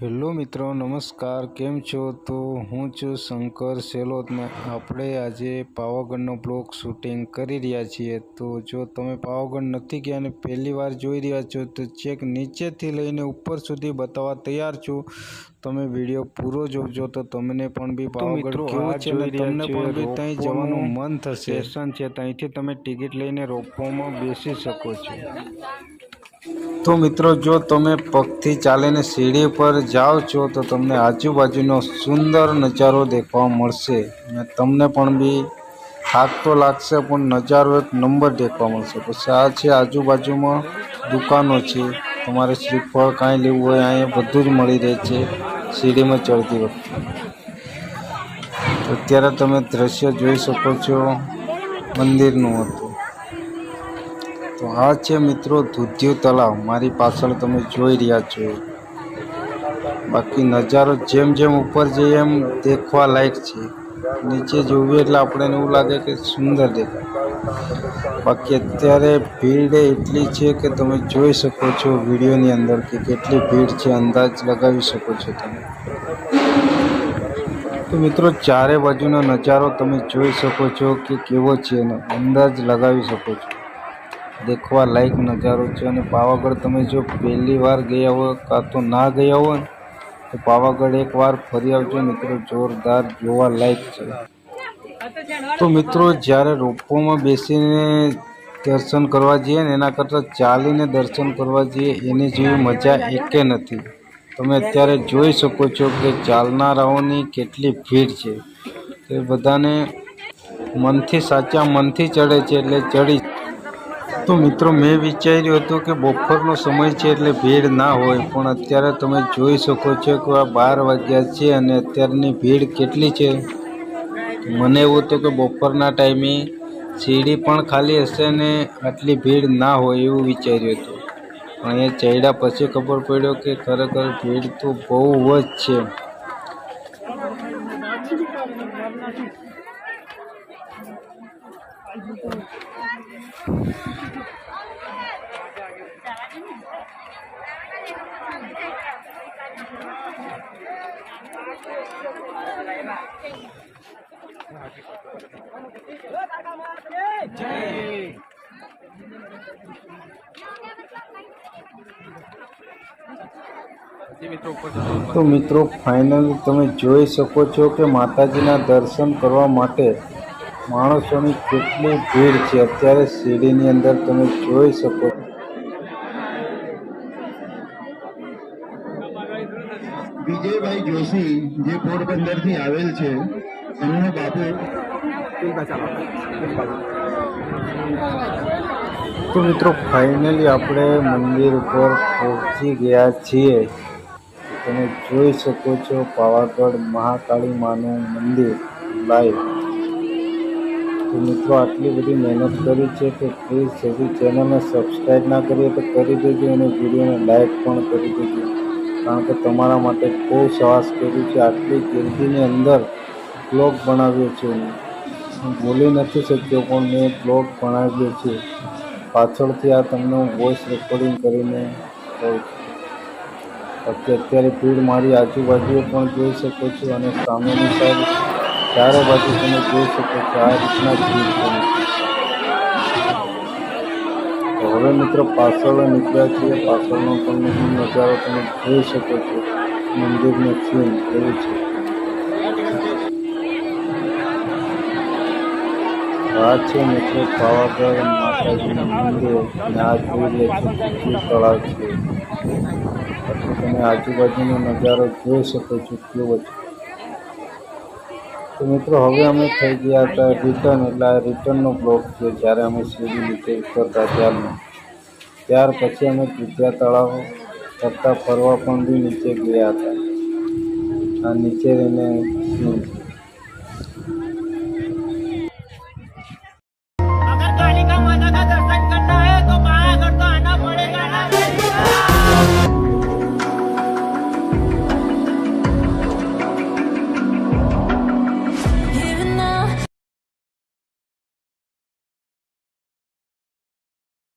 Hello મિત્રો, નમસ્કાર. કેમ છો? તો હું છું શંકર સેલોત ને આપણે આજે પાવાગઢનો બ્લોગ શૂટિંગ કરી રહ્યા છીએ. તો જો તમે પાવાગઢ નથી ગયા અને પહેલી વાર જોઈ રહ્યા છો તો ચેક નીચેથી લઈને ઉપર સુધી બતાવવા તૈયાર છું. તમે વિડીયો પૂરો જોજો તો તમને પણ બી પાવાગઢ કેવું છે ને તમને પણ બી ત્યાં જવાનું મન થશે. સ્ટેશન છે, ત્યાંથી તમે ટિકિટ લઈને રોપવામાં બેસી શકો છો. તો મિત્રો, જો તમે પગથી ચાલીને સીડી પર જાઓ છો તો તમને આજુબાજુનો સુંદર નજારો દેખવા મળશે અને તમને પણ બી થાક તો લાગશે પણ નજારો એક નંબર દેખવા મળશે. પછી આ છે આજુબાજુમાં દુકાનો છે, તમારે શ્રીફળ કાંઈ લેવું હોય અહીંયા બધું જ મળી રહે છે સીડીમાં ચડતી વખતે. અત્યારે તમે દ્રશ્ય જોઈ શકો છો મંદિરનું હતું. તો આ છે મિત્રો દૂધિયું તળાવ, મારી પાછળ તમે જોઈ રહ્યા છો. બાકી નજારો જેમ જેમ ઉપર જઈએ એમ દેખવા લાયક છે. નીચે જોઈએ એટલે આપણને એવું લાગે કે સુંદર દેખાય. બાકી અત્યારે ભીડ એટલી છે કે તમે જોઈ શકો છો વિડીયોની અંદર કે કેટલી ભીડ છે, અંદાજ લગાવી શકો છો તમે. તો મિત્રો, ચારે બાજુનો નજારો તમે જોઈ શકો છો કે કેવો છે અને અંદાજ લગાવી શકો છો. દેખવા લાયક નજારો છે અને પાવાગઢ તમે જો પહેલી વાર ગયા હોય કાં તો ના ગયા હોય ને તો પાવાગઢ એકવાર ફરી આવજો મિત્રો, જોરદાર જોવા લાયક છે. તો મિત્રો, જ્યારે રોપવામાં બેસીને દર્શન કરવા જઈએ ને એના કરતાં ચાલીને દર્શન કરવા જઈએ એની જેવી મજા એકે નથી. તમે અત્યારે જોઈ શકો છો કે ચાલનારાઓની કેટલી ભીડ છે. એ બધાને મનથી સાચા મનથી ચડે છે એટલે ચડી. તો મિત્રો, મેં વિચાર્યું હતું કે બપોરનો સમય છે એટલે ભીડ ના હોય, પણ અત્યારે તમે જોઈ શકો છો કે આ 12 વાગ્યા છે અને અત્યારની ભીડ કેટલી છે. મને એવું હતું કે બપોરના ટાઈમે સીડી પણ ખાલી હશે ને આટલી ભીડ ના હોય એવું વિચાર્યું હતું. પણ અહીંયા ચડ્યા પછી ખબર પડ્યો કે ખરેખર ભીડ તો બહુ જ છે. તો મિત્રો, ફાઇનલી તમે જોઈ શકો છો કે માતાજીના દર્શન કરવા માટે માણસોની કેટલી ભીડ છે. અત્યારે સીડીની અંદર તમે જોઈ શકો. વિજયભાઈ જોશી જે પોરબંદરથી આવેલ છે, એમનો બાપુ. તો મિત્રો, ફાઇનલી આપણે મંદિર ઉપર પહોંચી ગયા છીએ. તમે જોઈ શકો છો પાવાગઢ મહાકાળી માનું મંદિર લાઈવ. તો મિત્રો, આટલી બધી મહેનત કરી છે કે પ્લીઝ હજી ચેનલને સબસ્ક્રાઈબ ના કરીએ તો કરી દેજો અને વિડીયોને લાઈક પણ કરી દેજો, કારણ કે તમારા માટે બહુ સાહસ કર્યું છે. આટલી ગીર્દીની અંદર બ્લોગ બનાવ્યો છે. હું બોલી નથી શક્યો પણ મેં બ્લોગ બનાવ્યો છે. પાછળથી આ તમને હું વોઇસ રેકોર્ડિંગ કરીને કહું છું. બાકી અત્યારે ભીડ મારી આજુબાજુએ પણ જોઈ શકો છો અને સામેની સાઈડ ચારે બાજુ તમે જોઈ શકો છો. આ રીતના ભીડ છે. તો હવે મિત્રો પાછળ નીકળ્યા છીએ. પાછળનો પણ નજારો તમે જોઈ શકો છો. મંદિરનો સીન કેવું છે. આ છે મિત્રો પાવાગઢ માતાજીનું મંદિર અને આ જોઈ લે છે દૂધિયું તળાવ છે. પછી તમે આજુબાજુનો નજારો જોઈ શકો છો કેવો છે. તો મિત્રો, હવે અમે થઈ ગયા હતા રિટર્ન, એટલે આ રિટર્નનો બ્લોગ છે જ્યારે અમે સીડી નીચે ઉતરતા ત્યાર પછી અમે દૂધિયા તળાવ કરતા ફરવા પણ બી નીચે ગયા હતા. આ નીચે રહીને સીન છે.